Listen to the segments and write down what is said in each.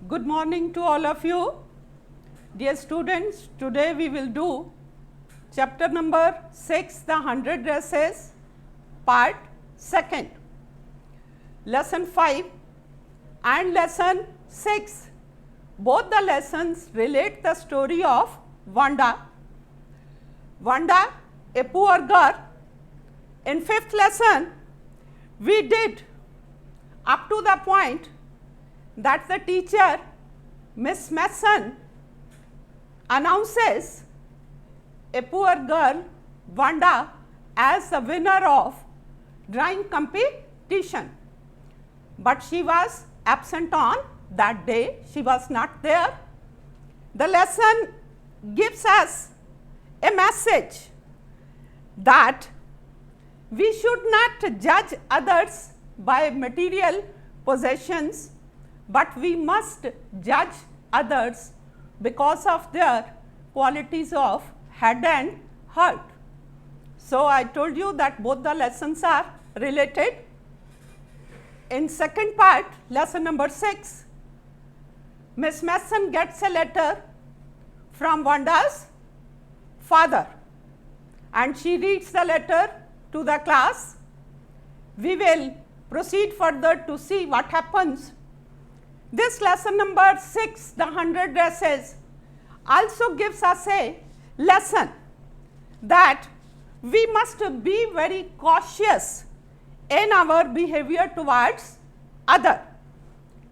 Good morning to all of you. Dear students, today we will do chapter number 6, the 100 dresses, part 2nd. Lesson 5 and lesson 6. Both the lessons relate the story of Vanda. Vanda, a poor girl. In 5th lesson, we did up to the point that the teacher, Miss Mason, announces a poor girl, Vanda, as the winner of drawing competition. But she was absent on that day, she was not there. The lesson gives us a message that we should not judge others by material possessions, but we must judge others because of their qualities of head and heart. So, I told you that both the lessons are related. In second part, lesson number 6, Miss Mason gets a letter from Vanda's father and she reads the letter to the class. We will proceed further to see what happens. This lesson number 6, the 100 dresses, also gives us a lesson that we must be very cautious in our behavior towards other.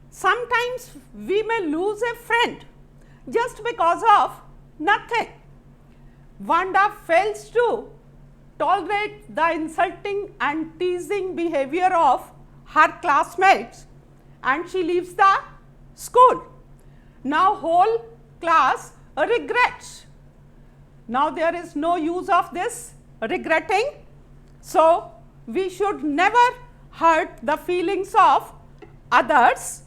Sometimes we may lose a friend just because of nothing. Vanda fails to tolerate the insulting and teasing behavior of her classmates and she leaves the school. Now whole class regrets. Now there is no use of this regretting. So we should never hurt the feelings of others.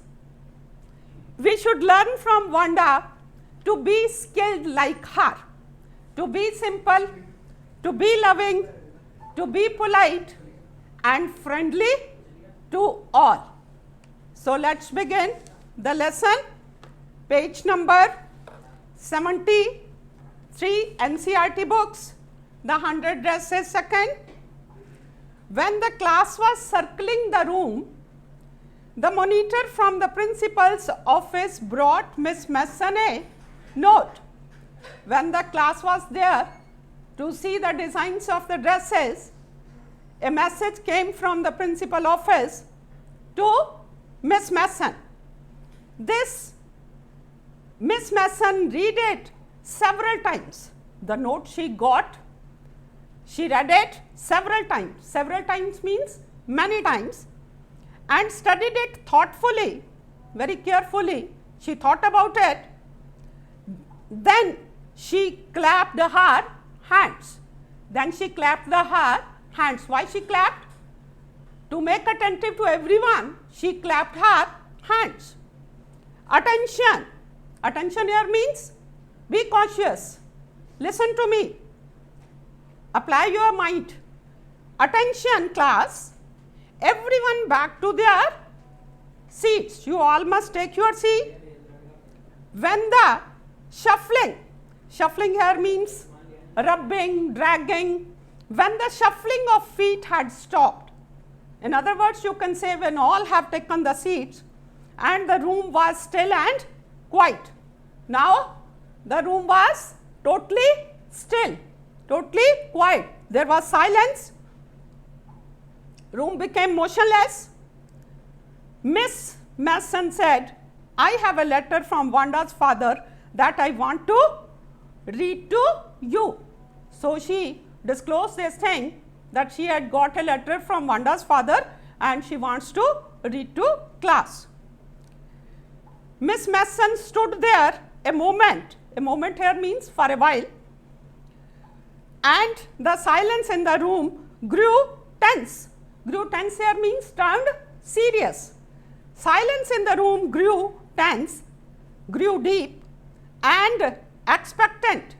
We should learn from Vanda to be skilled like her, to be simple, to be loving, to be polite and friendly to all. So let's begin the lesson. Page number 73, NCERT books, the 100 dresses second. When the class was circling the room, the monitor from the principal's office brought Miss Mason a note. When the class was there to see the designs of the dresses, a message came from the principal office to Miss Mason. This Miss Mason read it several times. The note she got, she read it several times. Several times means many times, and studied it thoughtfully, very carefully. She thought about it. Then she clapped her hands. Then she clapped her hands. Why she clapped? To make attentive to everyone, she clapped her hands. Attention. Attention here means be cautious. Listen to me. Apply your mind. Attention class. Everyone back to their seats. You all must take your seat. When the shuffling here means rubbing, dragging. When the shuffling of feet had stopped. In other words, you can say when all have taken the seats and the room was still and quiet. Now, the room was totally still, totally quiet. There was silence. Room became motionless. Miss Mason said, I have a letter from Vanda's father that I want to read to you. So, she disclosed this thing that she had got a letter from Vanda's father and she wants to read to class. Miss Mason stood there a moment here means for a while, and the silence in the room grew tense. Grew tense here means turned serious. Silence in the room grew tense, grew deep and expectant,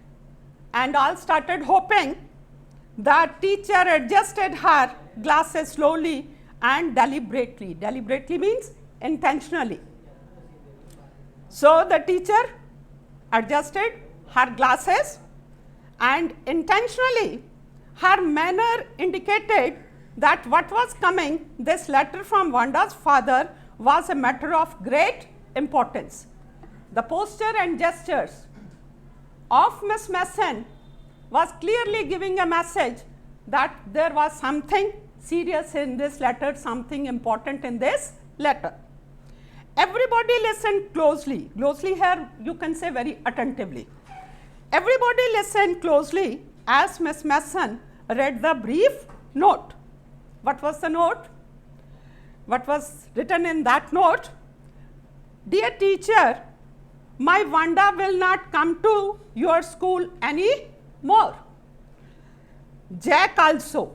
and all started hoping. The teacher adjusted her glasses slowly and deliberately. Deliberately means intentionally. So the teacher adjusted her glasses, and intentionally her manner indicated that what was coming, this letter from Vanda's father, was a matter of great importance. The posture and gestures of Miss Mason was clearly giving a message that there was something serious in this letter, something important in this letter. Everybody listened closely. Closely here you can say very attentively. Everybody listened closely as Miss Mason read the brief note. What was the note? What was written in that note? Dear teacher, my Vanda will not come to your school any more. Jack also.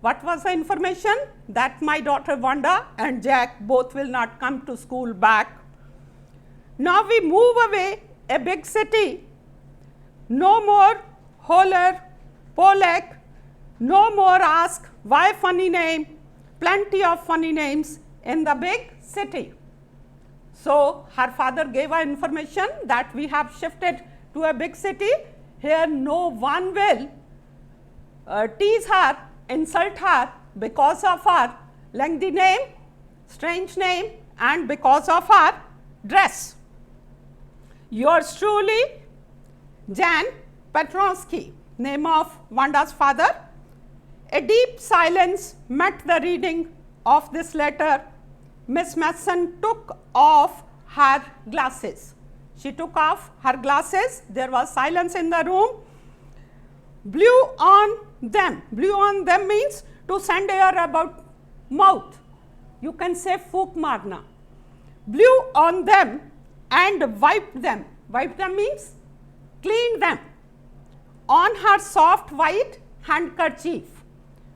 What was the information? That my daughter Vanda and Jack both will not come to school back. Now we move away a big city. No more holler, Polek. No more ask why funny name. Plenty of funny names in the big city. So her father gave her information that we have shifted to a big city. Here no one will tease her, insult her because of her lengthy name, strange name, and because of her dress. Yours truly, Jan Petronsky, name of Vanda's father. A deep silence met the reading of this letter. Miss Mason took off her glasses. She took off her glasses. There was silence in the room. Blew on them. Blew on them means to send air about mouth. You can say fuk marna. Blew on them and wiped them. Wiped them means cleaned them on her soft white handkerchief.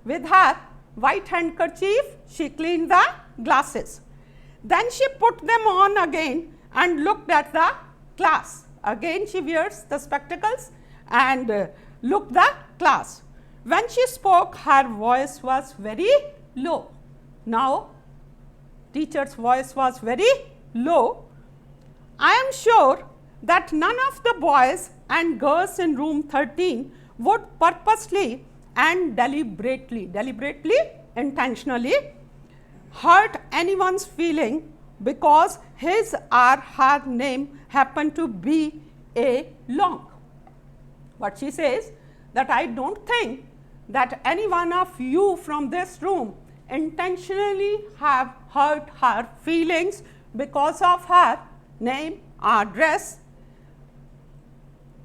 With her white handkerchief, she cleaned the glasses. Then she put them on again and looked at the class. Again she wears the spectacles and looked the class. When she spoke, her voice was very low. Now, teacher's voice was very low. I am sure that none of the boys and girls in room 13 would purposely and deliberately, intentionally hurt anyone's feeling because his or her name happened to be a long. What she says, that I don't think that any one of you from this room intentionally have hurt her feelings because of her name or dress.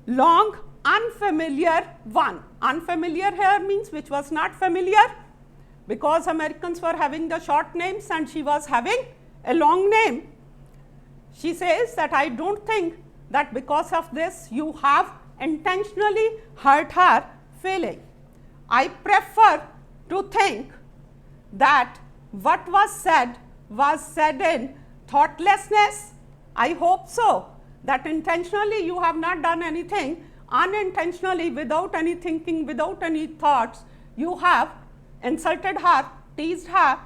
Long, unfamiliar one. Unfamiliar here means which was not familiar, because Americans were having the short names and she was having a long name. She says that I don't think that because of this you have intentionally hurt her feeling. I prefer to think that what was said in thoughtlessness. I hope so, that intentionally you have not done anything. Unintentionally, without any thinking, without any thoughts, you have insulted her, teased her.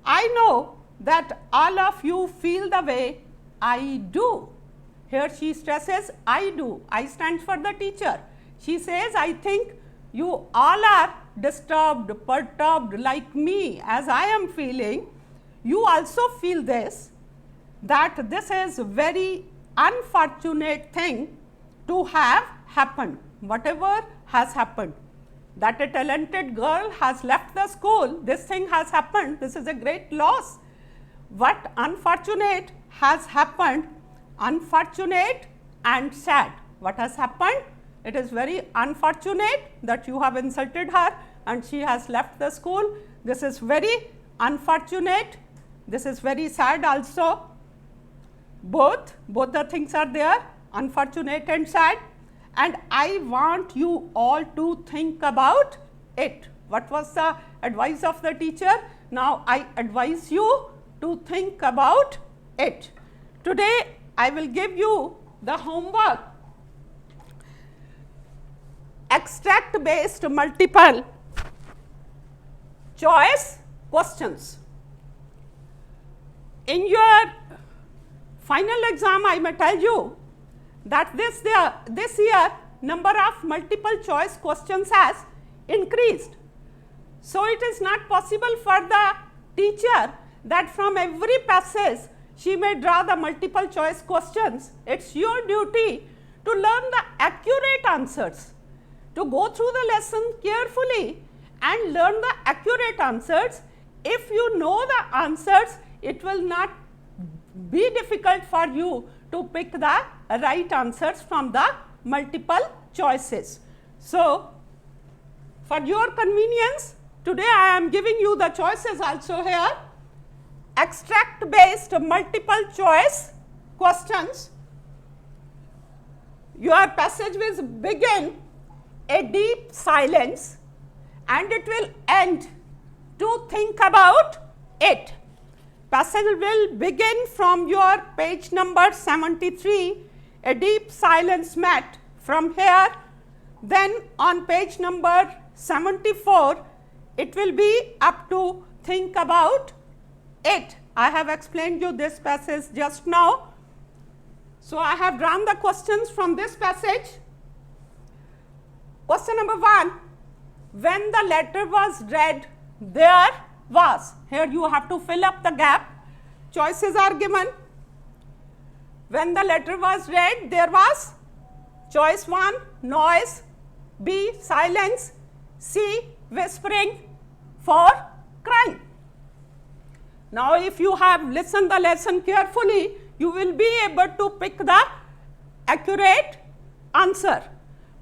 I know that all of you feel the way I do. Here she stresses I do. I stands for the teacher. She says, I think you all are disturbed, perturbed like me as I am feeling. You also feel this, that this is very unfortunate thing to have happened. Whatever has happened, that a talented girl has left the school, this thing has happened, this is a great loss. What unfortunate has happened, unfortunate and sad. What has happened? It is very unfortunate that you have insulted her and she has left the school. This is very unfortunate. This is very sad also. Both the things are there, unfortunate and sad. And I want you all to think about it. What was the advice of the teacher? Now I advise you to think about it. Today I will give you the homework. Extract based multiple choice questions. In your final exam, I may tell you that this year number of multiple choice questions has increased. So, it is not possible for the teacher that from every passage she may draw the multiple choice questions. It is your duty to learn the accurate answers, to go through the lesson carefully and learn the accurate answers. If you know the answers, it will not be difficult for you to pick the right answers from the multiple choices. So, for your convenience, today I am giving you the choices also here. Extract based multiple choice questions. Your passage will begin a deep silence and it will end to think about it. Passage will begin from your page number 73, a deep silence met from here. Then on page number 74, it will be up to think about it. I have explained you this passage just now. So, I have drawn the questions from this passage. Question number 1, when the letter was read, there was. Here you have to fill up the gap. Choices are given. When the letter was read, there was. Choice 1, noise. B, silence. C, whispering. 4, crying. Now, if you have listened the lesson carefully, you will be able to pick the accurate answer.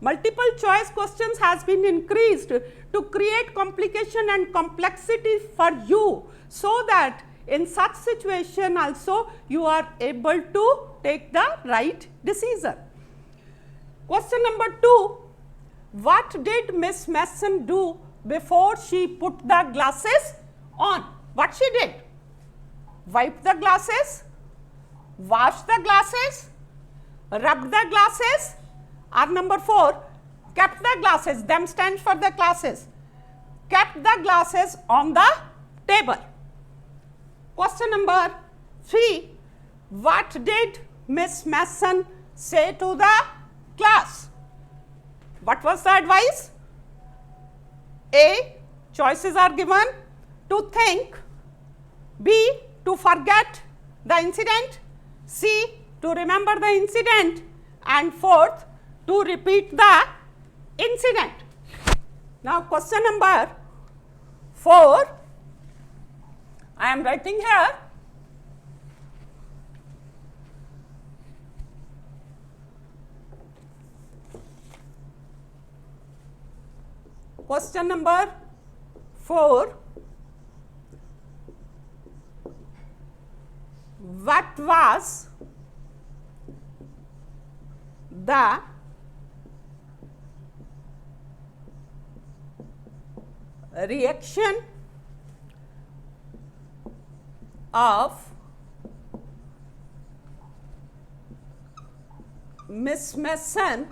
Multiple choice questions has been increased to create complication and complexity for you, so that in such situation also you are able to take the right decision. Question number 2, what did Miss Mason do before she put the glasses on? What she did? Wipe the glasses, wash the glasses, rub the glasses, or number 4, kept the glasses, them stands for the glasses, kept the glasses on the table. Question number 3, what did Miss Mason say to the class? What was the advice? A, choices are given to think. B, to forget the incident. C, to remember the incident. And 4th, to repeat the incident. Now, question number 4, I am writing here. Question number 4, what was the reaction of Miss Mason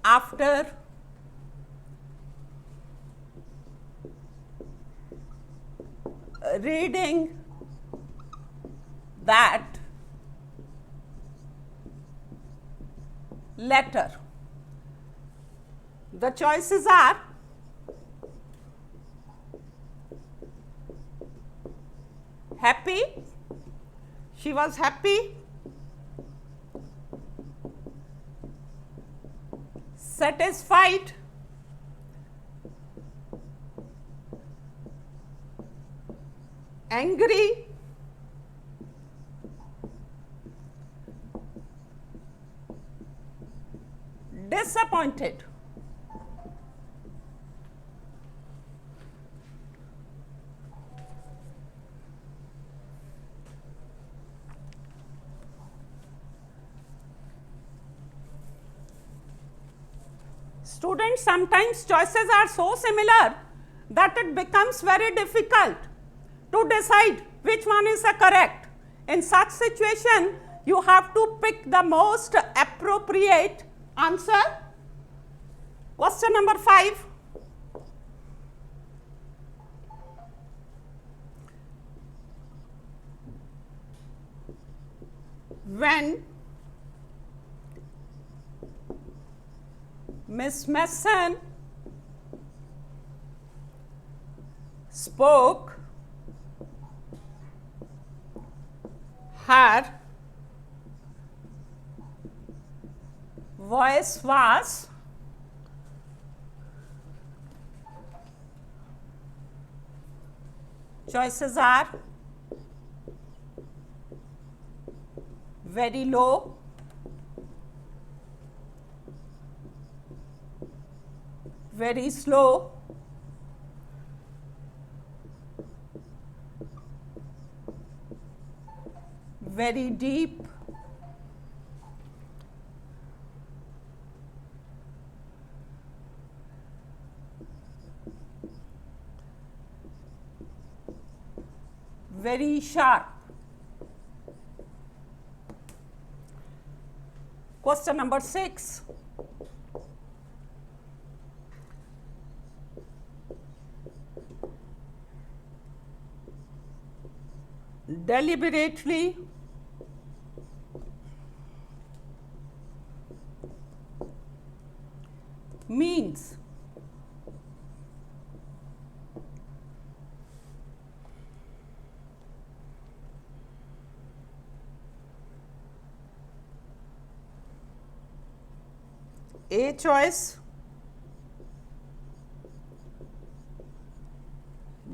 after reading that letter? The choices are happy, she was happy, satisfied, angry, disappointed. Students, sometimes choices are so similar that it becomes very difficult to decide which one is the correct. In such situation, you have to pick the most appropriate answer. Question number 5. when Miss Mason spoke, her voice was choices are very low, very slow, very deep, very sharp. Question number 6. Deliberately means A choice,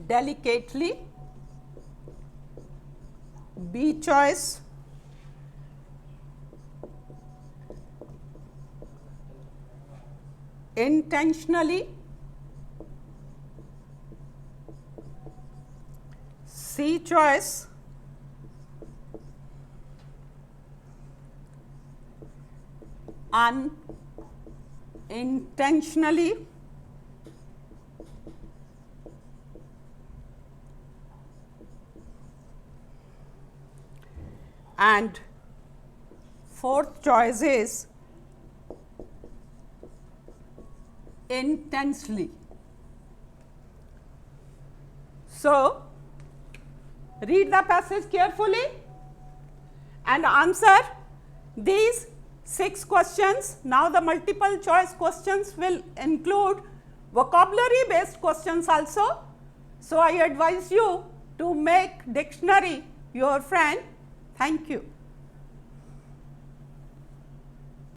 delicately, B choice, intentionally, C choice, unintentionally, and fourth choice is intensely. So, read the passage carefully and answer these 6 questions. Now, the multiple choice questions will include vocabulary based questions also. So, I advise you to make dictionary your friend. Thank you.